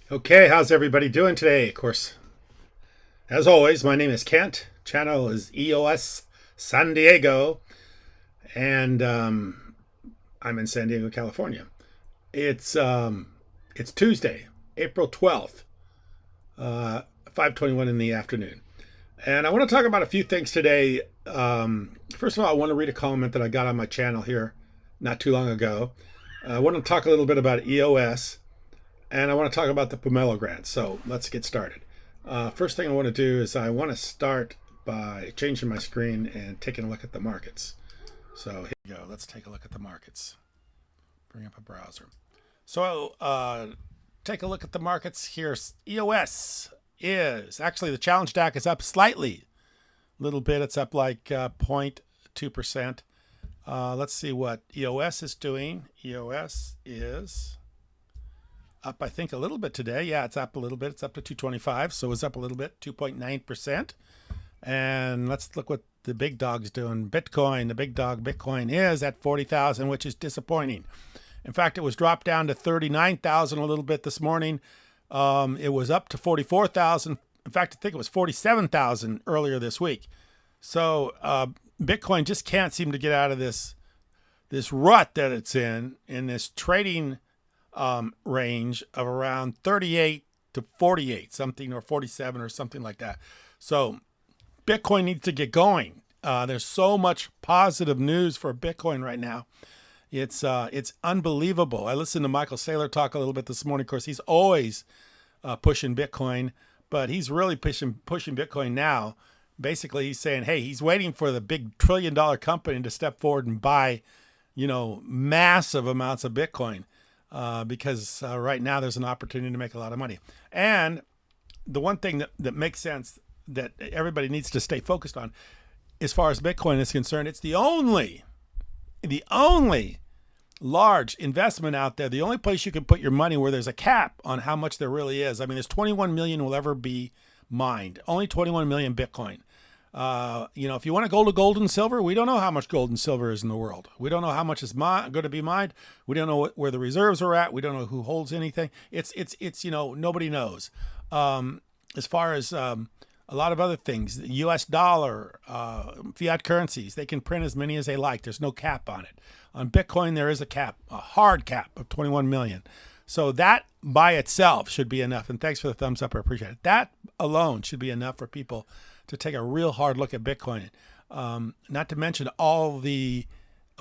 Okay, how's everybody doing today? Of course, as always, my name is Kent. Channel is EOS San Diego, and I'm in San Diego, California. It's um, it's Tuesday, April 12th, 5:21 in the afternoon, and I want to talk about a few things today. First of all, I want to read a comment that I got on my channel here not too long ago. I want to talk a little bit about EOS, and I want to talk about the Pomelo Grants. So let's get started. First thing I want to do is I want to start by changing my screen and taking a look at the markets. So here we go. Let's take a look at the markets. Bring up a browser. So take a look at the markets here. EOS is actually the challenge DAC is up slightly, a little bit. It's up like 0.2%. Let's see what EOS is doing. EOS is up, I think, a little bit today. Yeah, it's up a little bit. It's up to 225, so it's up a little bit, 2.9%. And let's look what the big dog's doing. Bitcoin, the big dog Bitcoin is at 40,000, which is disappointing. In fact, it was dropped down to 39,000 a little bit this morning. It was up to 44,000. In fact, I think it was 47,000 earlier this week. So Bitcoin just can't seem to get out of this rut that it's in this trading range of around 38 to 48 something, or 47 or something like that. So Bitcoin needs to get going. There's so much positive news for Bitcoin right now. It's unbelievable. I listened to Michael Saylor talk a little bit this morning. Of course, he's always pushing Bitcoin, but he's really pushing Bitcoin now. Basically, he's saying, hey, he's waiting for the big $1 trillion company to step forward and buy, massive amounts of Bitcoin. Because right now there's an opportunity to make a lot of money. And the one thing that makes sense that everybody needs to stay focused on, as far as Bitcoin is concerned, it's the only large investment out there, the only place you can put your money where there's a cap on how much there really is. I mean, there's 21 million will ever be mined, only 21 million Bitcoin. If you want to go to gold and silver, we don't know how much gold and silver is in the world. We don't know how much is going to be mined. We don't know where the reserves are at. We don't know who holds anything. It's nobody knows. As far as a lot of other things, the U.S. dollar, fiat currencies, they can print as many as they like. There's no cap on it. On Bitcoin, there is a cap, a hard cap of 21 million. So that by itself should be enough. And thanks for the thumbs up. I appreciate it. That alone should be enough for people to take a real hard look at Bitcoin. Not to mention all the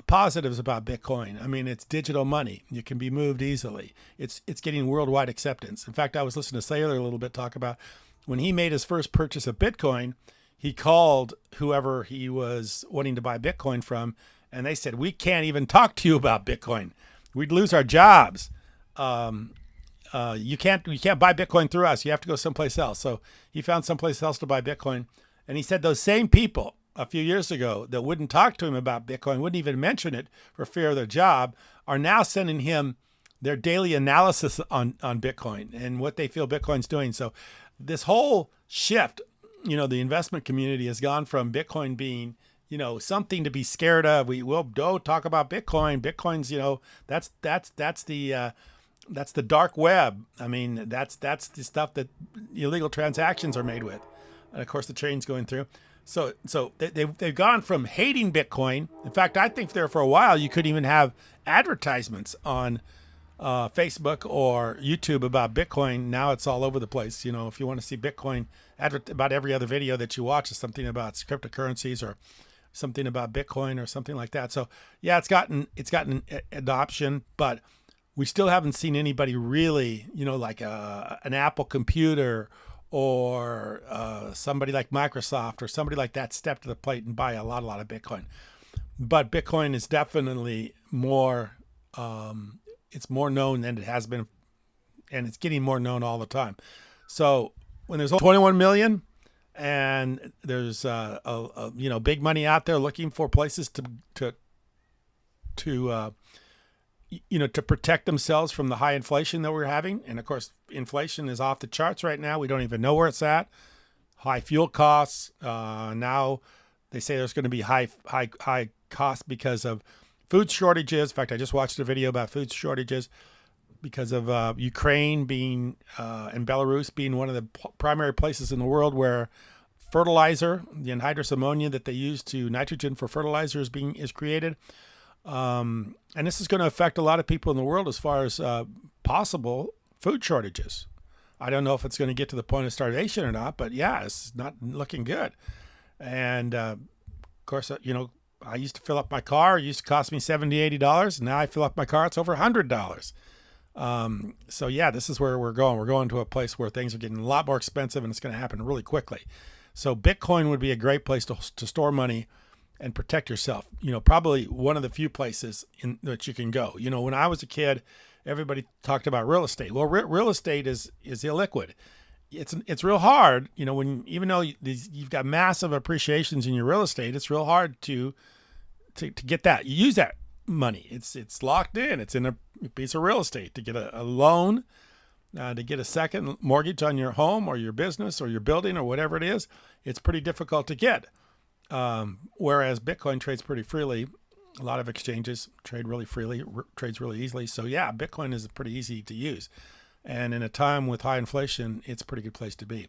positives about Bitcoin. I mean, it's digital money. You can be moved easily. It's getting worldwide acceptance. In fact, I was listening to Saylor a little bit talk about when he made his first purchase of Bitcoin, he called whoever he was wanting to buy Bitcoin from, and they said, we can't even talk to you about Bitcoin. We'd lose our jobs. You can't buy Bitcoin through us. You have to go someplace else. So he found someplace else to buy Bitcoin. And he said those same people a few years ago that wouldn't talk to him about Bitcoin, wouldn't even mention it for fear of their job, are now sending him their daily analysis on Bitcoin and what they feel Bitcoin's doing. So this whole shift, the investment community has gone from Bitcoin being, something to be scared of. We will don't talk about Bitcoin. Bitcoin's, that's the dark web. I mean, that's the stuff that illegal transactions are made with. And of course, the train's going through. So they've gone from hating Bitcoin. In fact, I think there for a while you could even have advertisements on Facebook or YouTube about Bitcoin. Now it's all over the place. If you want to see Bitcoin, about every other video that you watch is something about cryptocurrencies or something about Bitcoin or something like that. So yeah, it's gotten adoption, but we still haven't seen anybody really, like an Apple computer or somebody like Microsoft or somebody like that step to the plate and buy a lot of Bitcoin. But Bitcoin is definitely more, it's more known than it has been, and it's getting more known all the time. So when there's 21 million and there's big money out there looking for places to protect themselves from the high inflation that we're having. And of course, inflation is off the charts right now. We don't even know where it's at. High fuel costs. Now they say there's going to be high costs because of food shortages. In fact, I just watched a video about food shortages because of Ukraine being and Belarus being one of the primary places in the world where fertilizer, the anhydrous ammonia that they use to nitrogen for fertilizer is created. And this is going to affect a lot of people in the world as far as possible food shortages. I don't know if it's going to get to the point of starvation or not, but yeah, it's not looking good. And of course, I used to fill up my car. It used to cost me $70, $80. Now I fill up my car, it's over $100. So yeah, this is where we're going. We're going to a place where things are getting a lot more expensive, and it's going to happen really quickly. So Bitcoin would be a great place to store money and protect yourself. Probably one of the few places that you can go. When I was a kid, everybody talked about real estate. Well, real estate is illiquid. It's real hard, even though you've got massive appreciations in your real estate, it's real hard to get that. You use that money. It's locked in. It's in a piece of real estate. To get a loan, to get a second mortgage on your home or your business or your building or whatever it is, it's pretty difficult to get. Whereas Bitcoin trades pretty freely. A lot of exchanges trade really freely, trades really easily. So yeah, Bitcoin is pretty easy to use. And in a time with high inflation, it's a pretty good place to be.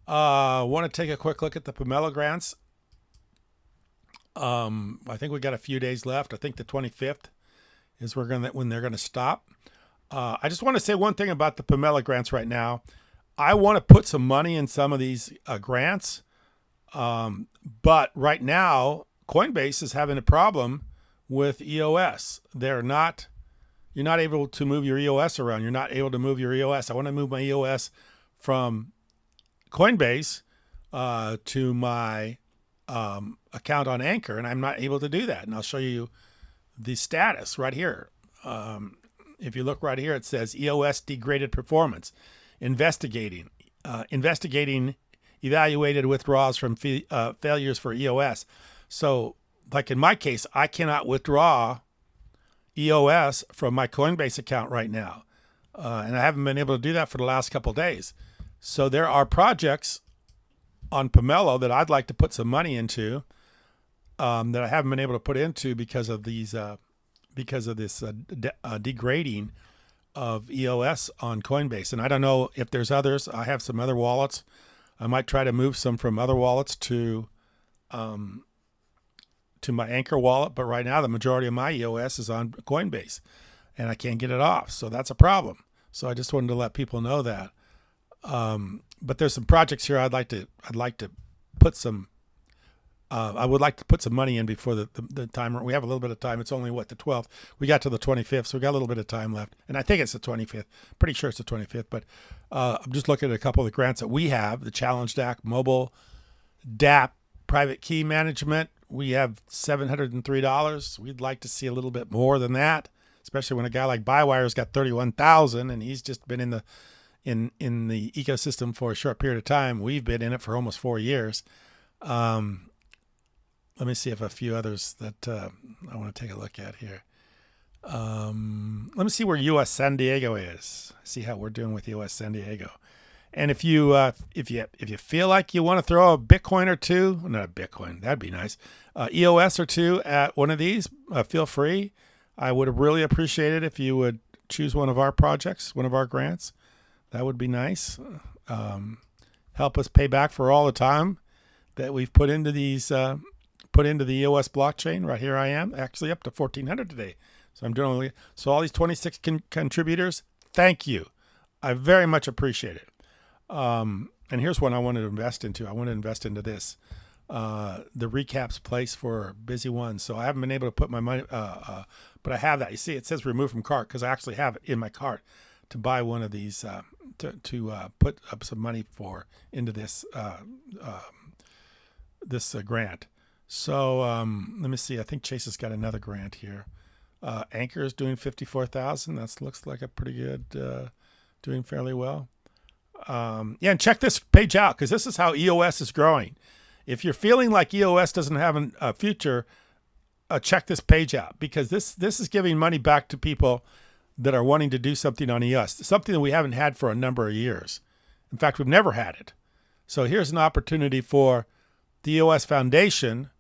I want to take a quick look at the Pomelo Grants. I think we got a few days left. I think the 25th is when they're going to stop. I just want to say one thing about the Pomelo Grants right now. I want to put some money in some of these grants. But right now, Coinbase is having a problem with EOS. You're not able to move your EOS around. You're not able to move your EOS. I want to move my EOS from Coinbase to my account on Anchor, and I'm not able to do that. And I'll show you the status right here. If you look right here, it says EOS degraded performance, investigating evaluated withdrawals from failures for EOS. So like in my case, I cannot withdraw EOS from my Coinbase account right now. And I haven't been able to do that for the last couple of days. So there are projects on Pomelo that I'd like to put some money into that I haven't been able to put into because of this degrading of EOS on Coinbase. And I don't know if there's others. I have some other wallets. I might try to move some from other wallets to my Anchor wallet, but right now the majority of my EOS is on Coinbase, and I can't get it off. So that's a problem. So I just wanted to let people know that. But there's some projects here I'd like to put some. I would like to put some money in before the timer. We have a little bit of time. It's only the 12th. We got to the 25th, so we got a little bit of time left. And I think it's the 25th. Pretty sure it's the 25th. But I'm just looking at a couple of the grants that we have: the Challenge Act, Mobile, DApp, Private Key Management. We have $703. We'd like to see a little bit more than that, especially when a guy like Buywire's got 31,000, and he's just been in the ecosystem for a short period of time. We've been in it for almost 4 years. Let me see if a few others that I want to take a look at here. Let me see where EOS San Diego is. See how we're doing with EOS San Diego. And if you feel like you want to throw a Bitcoin or two, not a Bitcoin, that'd be nice, EOS or two at one of these, feel free. I would really appreciate it if you would choose one of our projects, one of our grants. That would be nice. Help us pay back for all the time that we've put into these, put into the EOS blockchain. Right here I am, actually up to 1,400 today. So I'm doing, so all these 26 contributors, thank you. I very much appreciate it. And here's one I wanted to invest into. I want to invest into this, the recaps place for busy ones. So I haven't been able to put my money, but I have that. You see, it says remove from cart because I actually have it in my cart to buy one of these, to put up some money into this, this grant. So let me see. I think Chase has got another grant here. Anchor is doing 54,000. That looks like a pretty good, doing fairly well. Yeah, and check this page out because this is how EOS is growing. If you're feeling like EOS doesn't have a future, check this page out because this is giving money back to people that are wanting to do something on EOS, something that we haven't had for a number of years. In fact, we've never had it. So here's an opportunity for the EOS Foundation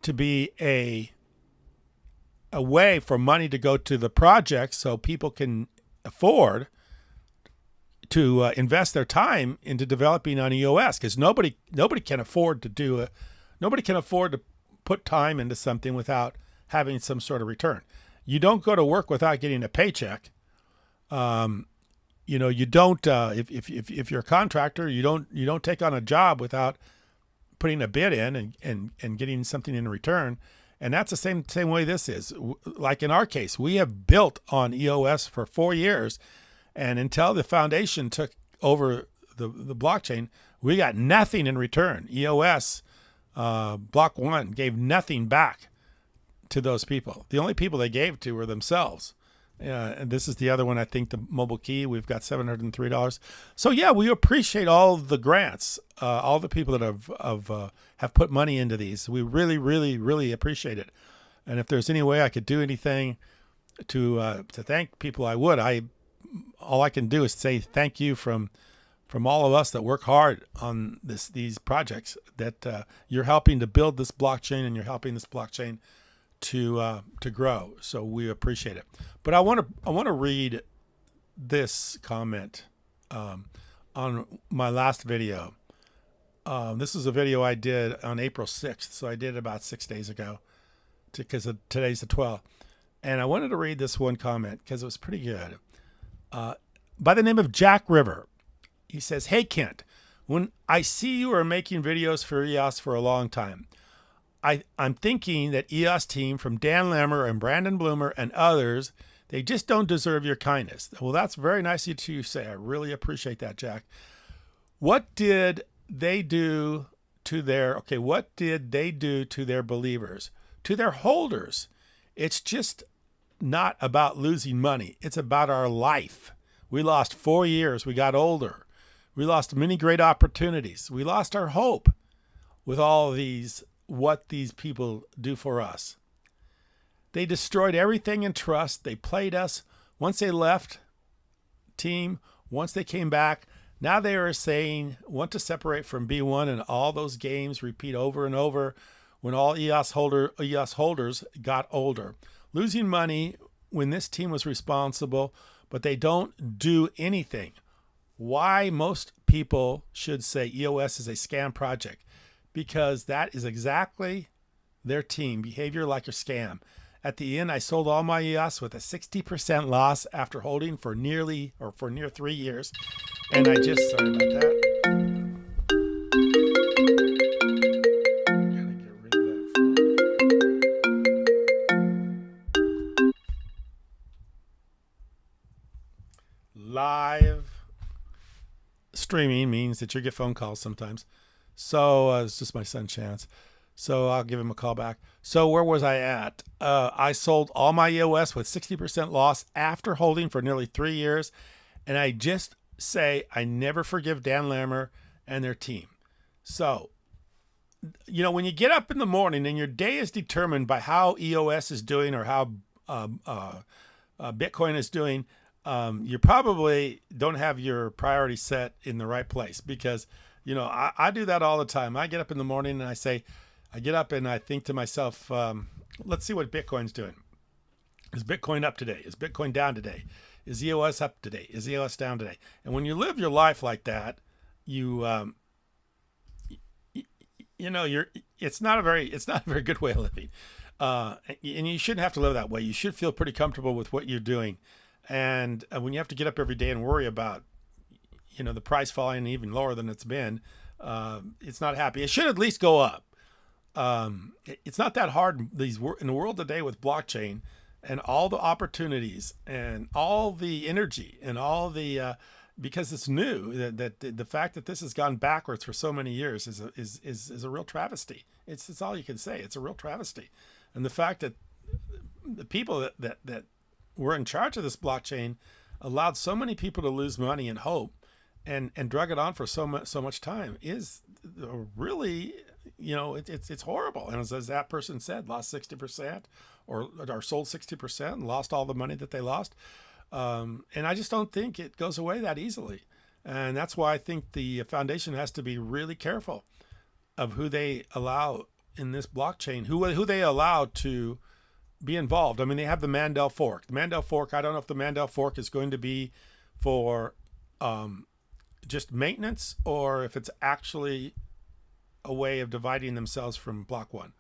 to be a way for money to go to the project so people can afford to invest their time into developing on EOS, because nobody can afford to put time into something without having some sort of return. You don't go to work without getting a paycheck. You don't if you're a contractor, you don't take on a job without putting a bid in and getting something in return. And that's the same way this is. Like in our case, we have built on EOS for 4 years, and until the foundation took over the blockchain, we got nothing in return. EOS Block 1 gave nothing back to those people. The only people they gave to were themselves. And this is the other one, I think, the mobile key. We've got $703. So yeah, we appreciate all the grants, all the people that have put money into these. We really, really, really appreciate it. And if there's any way I could do anything to thank people, I would. All I can do is say thank you from all of us that work hard on these projects, that you're helping to build this blockchain, and you're helping this blockchain to grow. So we appreciate it. But I want to read this comment on my last video. This is a video I did on April 6th, so I did it about 6 days ago, because today's the 12th. And I wanted to read this one comment because it was pretty good. By the name of Jack River. He says, "Hey Kent, when I see you are making videos for EOS for a long time, I'm thinking that EOS team from Dan Lammer and Brandon Bloomer and others, they just don't deserve your kindness." Well, that's very nice of you to say. I really appreciate that, Jack. What did they do to their believers, to their holders? It's just not about losing money. It's about our life. We lost 4 years. We got older. We lost many great opportunities. We lost our hope with all these, what these people do for us. They destroyed everything in trust. They played us. Once they left team, once they came back, now they are saying, want to separate from B1, and all those games repeat over and over when all EOS holders got older. Losing money when this team was responsible, but they don't do anything. Why most people should say EOS is a scam project, because that is exactly their team behavior, like a scam. At the end, I sold all my EOS with a 60% loss after holding for near 3 years. And I just, sorry about that. Gotta get rid of that. Live streaming means that you get phone calls sometimes. So it's just my son Chance. So I'll give him a call back. So where was I at? I sold all my EOS with 60% loss after holding for nearly 3 years. And I just say I never forgive Dan Lammer and their team. So, when you get up in the morning and your day is determined by how EOS is doing or how Bitcoin is doing, you probably don't have your priority set in the right place, because, I do that all the time. I get up in the morning and I get up and I think to myself, let's see what Bitcoin's doing. Is Bitcoin up today? Is Bitcoin down today? Is EOS up today? Is EOS down today? And when you live your life like that, it's not a very good way of living. And you shouldn't have to live that way. You should feel pretty comfortable with what you're doing. And when you have to get up every day and worry about, the price falling even lower than it's been, it's not happy. It should at least go up. It's not that hard in the world today with blockchain and all the opportunities and all the energy and all the because it's new, that the fact that this has gone backwards for so many years is a real travesty. It's all you can say. It's a real travesty. And the fact that the people that were in charge of this blockchain allowed so many people to lose money and hope and drug it on for so much time is really, it's horrible. And as that person said, lost 60% or sold 60% and lost all the money that they lost. And I just don't think it goes away that easily. And that's why I think the foundation has to be really careful of who they allow in this blockchain, who they allow to be involved. I mean, they have the Mandel fork. The Mandel fork, I don't know if the Mandel fork is going to be for just maintenance or if it's actually a way of dividing themselves from block one.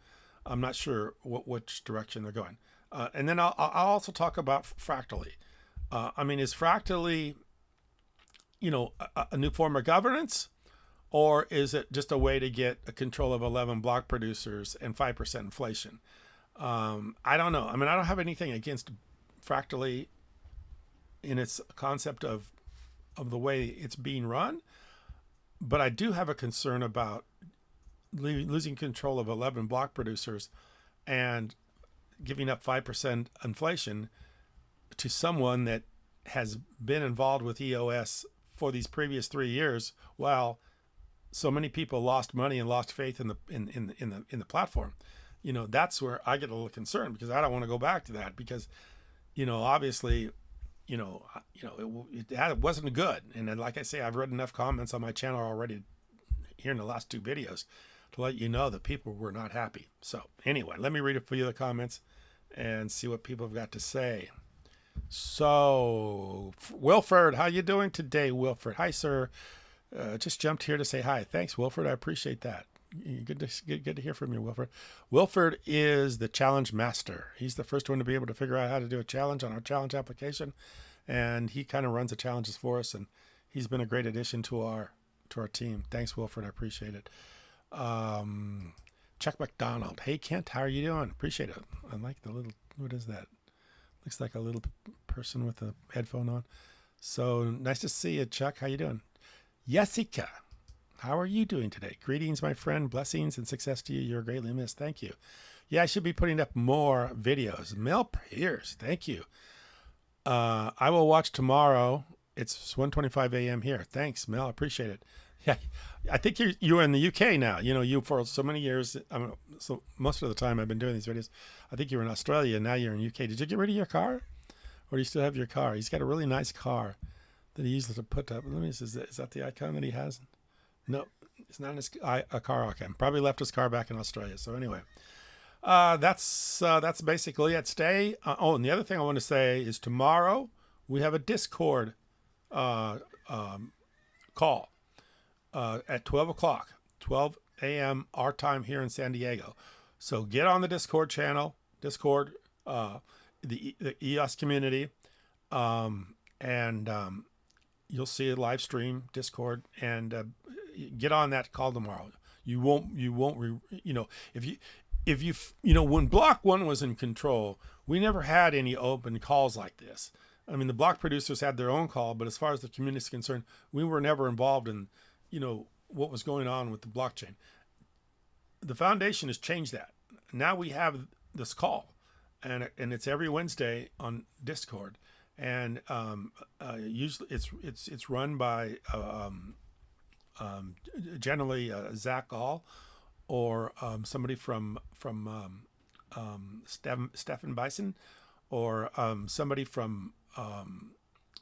I'm not sure which direction they're going. And then I'll also talk about Fractally. I mean, is Fractally, a new form of governance, or is it just a way to get a control of 11 block producers and 5% inflation? I don't know. I mean, I don't have anything against Fractally in its concept of the way it's being run, but I do have a concern about losing control of 11 block producers and giving up 5% inflation to someone that has been involved with EOS for these previous 3 years, while so many people lost money and lost faith in the platform. That's where I get a little concerned, because I don't want to go back to that, because obviously it wasn't good. And then, like I say, I've read enough comments on my channel already here in the last 2 videos to let you know that people were not happy. So anyway, let me read a few of the comments and see what people have got to say. So Wilford, how you doing today, Wilford? Hi, sir. Just jumped here to say hi. Thanks, Wilford. I appreciate that. Good to hear from you, Wilford. Wilford is the challenge master. He's the first one to be able to figure out how to do a challenge on our challenge application, and he kind of runs the challenges for us, and he's been a great addition to our team. Thanks, Wilford. I appreciate it. Chuck McDonald. Hey, Kent, how are you doing? Appreciate it. I like the little, what is that? Looks like a little person with a headphone on. So nice to see you, Chuck. How you doing? Jessica, how are you doing today? Greetings, my friend. Blessings and success to you. You're greatly missed. Thank you. Yeah, I should be putting up more videos. Mel Pierce, thank you. I will watch tomorrow. It's 1:25 a.m. here. Thanks, Mel. I appreciate it. Yeah, I think you're in the UK now. You for so many years. So most of the time I've been doing these videos. I think you were in Australia. Now you're in UK. Did you get rid of your car, or do you still have your car? He's got a really nice car that he uses to put up. Let me see. Is that the icon that he has? No, it's not a car icon. Probably left his car back in Australia. So anyway, that's basically it. Stay. And the other thing I want to say is tomorrow we have a Discord call. At 12 o'clock, 12 a.m. our time here in San Diego. So get on the Discord channel, the EOS community, and you'll see a live stream, Discord, and get on that call tomorrow. You won't, if when Block 1 was in control, we never had any open calls like this. I mean, the block producers had their own call, but as far as the community is concerned, we were never involved in what was going on with the blockchain. The foundation has changed that. Now we have this call, and it's every Wednesday on Discord, and usually it's run by generally Zach Gall or somebody from Stephen Bison, or somebody from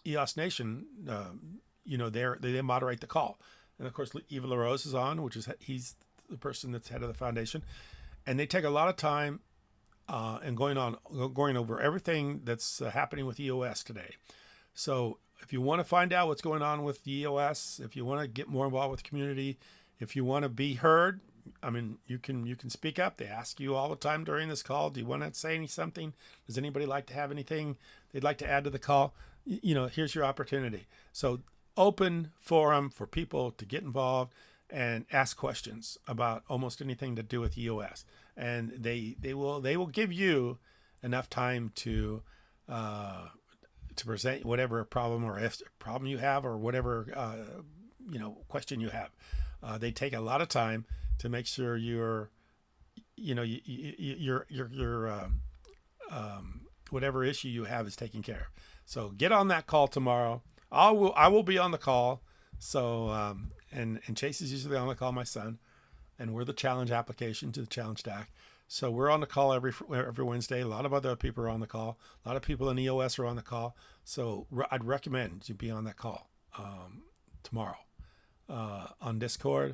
EOS Nation. They moderate the call. And of course, Eva LaRose is on, he's the person that's head of the foundation, and they take a lot of time and going over everything that's happening with EOS today. So if you want to find out what's going on with the EOS, if you want to get more involved with the community, if you want to be heard, I mean, you can speak up. They ask you all the time during this call, do you want to say something? Does anybody like to have anything they'd like to add to the call? Here's your opportunity. So open forum for people to get involved and ask questions about almost anything to do with EOS, and they will give you enough time to present whatever problem you have, or whatever question you have. They take a lot of time to make sure your whatever issue you have is taken care of. So get on that call tomorrow. I will be on the call. So and Chase is usually on the call, my son, and we're the challenge application to the challenge stack. So we're on the call every Wednesday. A lot of other people are on the call. A lot of people in EOS are on the call. So I'd recommend you be on that call tomorrow on Discord.